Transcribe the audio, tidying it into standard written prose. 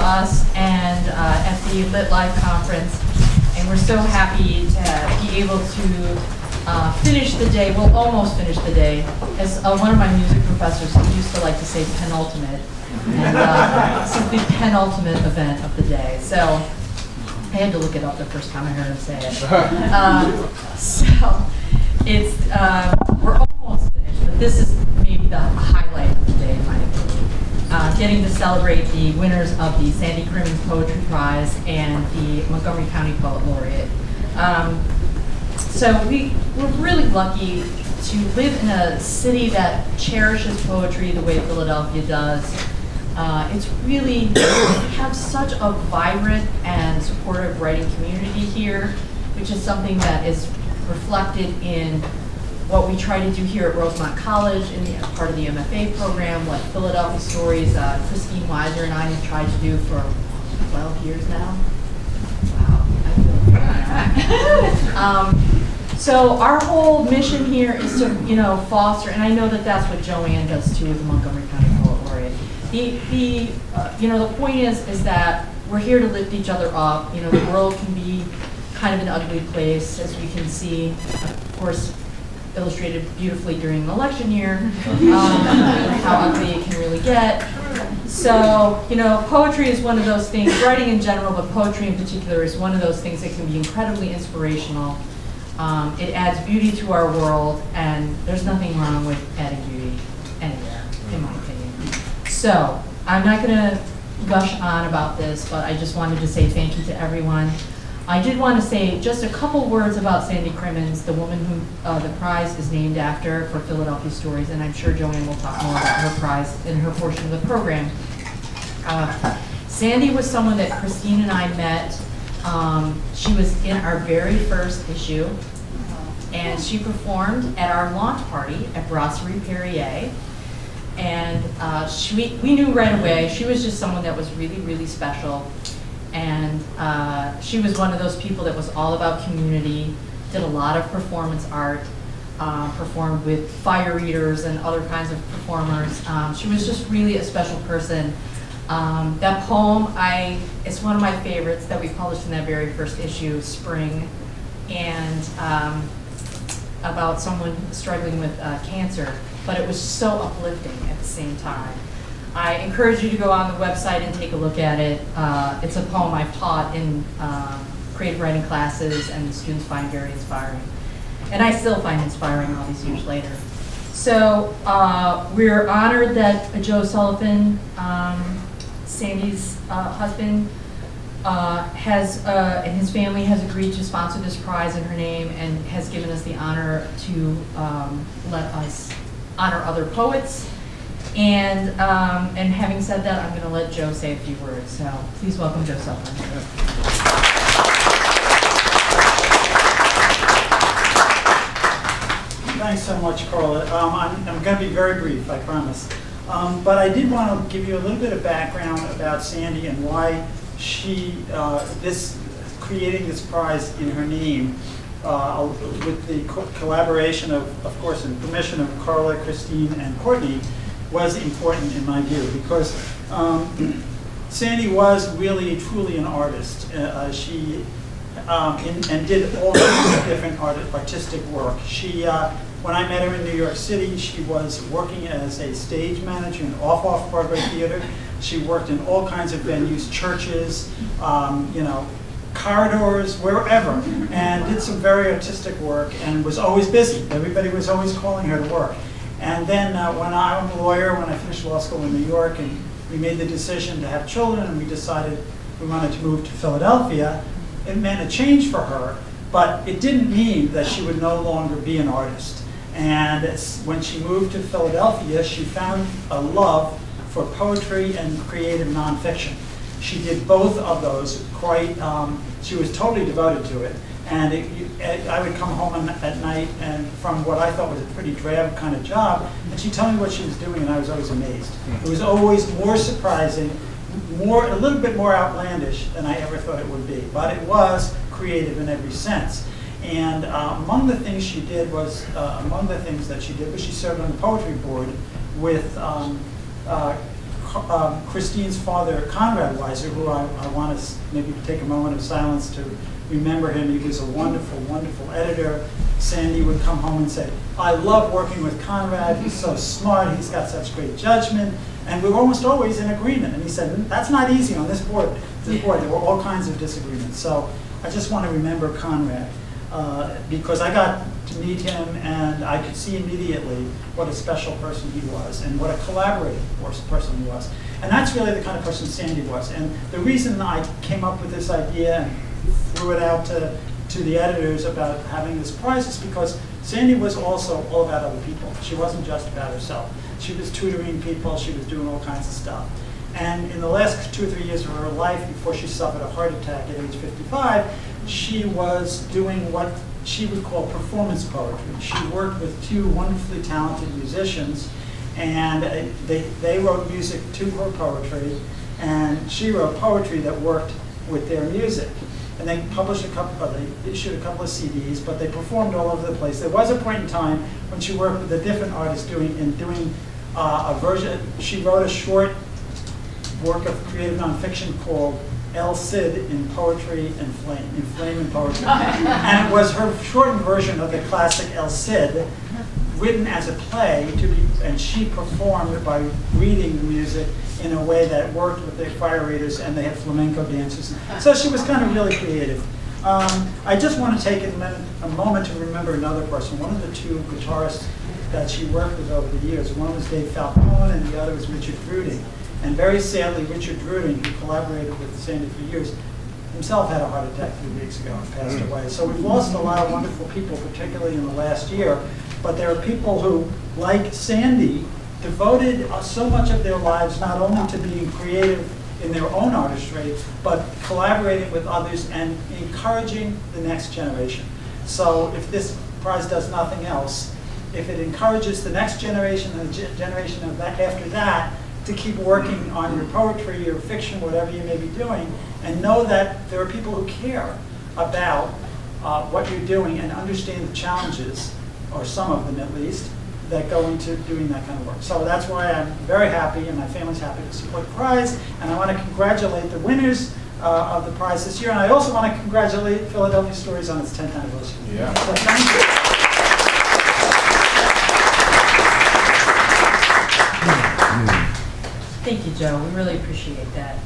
us and at the Lit Live conference, and we're so happy to be able to finish the day, well, almost finish the day. As one of my music professors used to like to say, penultimate. And this is the penultimate event of the day. So I had to look it up the first time I heard him say it. So it's, we're almost finished, but this is maybe the highlight of the day, in my opinion. Getting to celebrate the winners of the Sandy Crimmins Poetry Prize and the Montgomery County Poet Laureate. So we're really lucky to live in a city that cherishes poetry the way Philadelphia does. It's really, we have such a vibrant and supportive writing community here, which is something that is reflected in what we try to do here at Rosemont College in the part of the MFA program, what Philadelphia Stories, Christine Weiser and I have tried to do for 12 years now. Wow, I feel so our whole mission here is to, foster, and I know that that's what Joanne does too with the Montgomery County Poet Laureate. The point is that we're here to lift each other up. The world can be kind of an ugly place, as we can see, of course, illustrated beautifully during an election year, how ugly it can really get. So, poetry is one of those things, writing in general, but poetry in particular is one of those things that can be incredibly inspirational. It adds beauty to our world, and there's nothing wrong with adding beauty anywhere, in my opinion. So, I'm not going to gush on about this, but I just wanted to say thank you to everyone. I did want to say just a couple words about Sandy Crimmins, the woman who the prize is named after for Philadelphia Stories, and I'm sure Joanne will talk more about her prize in her portion of the program. Sandy was someone that Christine and I met. She was in our very first issue, and she performed at our launch party at Brasserie Perrier. And we knew right away she was just someone that was really, really special. And she was one of those people that was all about community, did a lot of performance art, performed with fire eaters and other kinds of performers. She was just really a special person. That poem, it's one of my favorites that we published in that very first issue, Spring, and about someone struggling with cancer, but it was so uplifting at the same time. I encourage you to go on the website and take a look at it. It's a poem I've taught in creative writing classes, and the students find very inspiring. And I still find inspiring all these years later. So we're honored that Joe Sullivan, Sandy's husband, and his family has agreed to sponsor this prize in her name and has given us the honor to let us honor other poets. And having said that, I'm going to let Joe say a few words. So please welcome Joe Sullivan. Thanks so much, Carla. I'm going to be very brief, I promise. But I did want to give you a little bit of background about Sandy and why she creating this prize in her name with the collaboration of course, and permission of Carla, Christine, and Courtney was important in my view, because Sandy was really truly an artist. She and did all kinds of different artistic work. She, when I met her in New York City, she was working as a stage manager in off-Broadway theater. She worked in all kinds of venues, churches, corridors, wherever, and did some very artistic work and was always busy. Everybody was always calling her to work. And then when I'm a lawyer, when I finished law school in New York, and we made the decision to have children, and we decided we wanted to move to Philadelphia, it meant a change for her, but it didn't mean that she would no longer be an artist. And when she moved to Philadelphia, she found a love for poetry and creative nonfiction. She did both of those quite, she was totally devoted to it. And I would come home at night and from what I thought was a pretty drab kind of job, and she'd tell me what she was doing, and I was always amazed. It was always more surprising, a little bit more outlandish than I ever thought it would be. But it was creative in every sense. And among the things she did was, she served on the poetry board with Christine's father, Conrad Weiser, who I want to maybe take a moment of silence to remember him. He was a wonderful, wonderful editor. Sandy would come home and say, I love working with Conrad. He's so smart. He's got such great judgment. And we were almost always in agreement. And he said, that's not easy on this board. There were all kinds of disagreements. So I just want to remember Conrad because I got to meet him and I could see immediately what a special person he was and what a collaborative person he was. And that's really the kind of person Sandy was. And the reason I came up with this idea and threw it out to the editors about having this prize is because Sandy was also all about other people. She wasn't just about herself. She was tutoring people. She was doing all kinds of stuff. And in the last 2 or 3 years of her life, before she suffered a heart attack at age 55, she was doing what she would call performance poetry. She worked with 2 wonderfully talented musicians, and they wrote music to her poetry, and she wrote poetry that worked with their music. And they published they issued a couple of CDs, but they performed all over the place. There was a point in time when she worked with a different artist doing a version. She wrote a short work of creative nonfiction called El Cid in Poetry and Flame, in Flame and Poetry. And it was her shortened version of the classic El Cid, written as a play, and she performed by reading the music in a way that worked with their fire readers, and they had flamenco dancers. So she was kind of really creative. I just want to take a moment to remember another person, one of the 2 guitarists that she worked with over the years. One was Dave Falcone, and the other was Richard Druding. And very sadly, Richard Druding, who collaborated with Sandy for years, himself had a heart attack 3 weeks ago and passed away. So we've lost a lot of wonderful people, particularly in the last year. But there are people who, like Sandy, devoted so much of their lives not only to being creative in their own artistry, but collaborating with others and encouraging the next generation. So if this prize does nothing else, if it encourages the next generation and the generation of that after that to keep working on your poetry, your fiction, whatever you may be doing, and know that there are people who care about what you're doing and understand the challenges, or some of them at least, that go into doing that kind of work. So that's why I'm very happy, and my family's happy to support the prize, and I want to congratulate the winners of the prize this year, and I also want to congratulate Philadelphia Stories on its 10th anniversary. Yeah. So thank you. Thank you, Joe. We really appreciate that.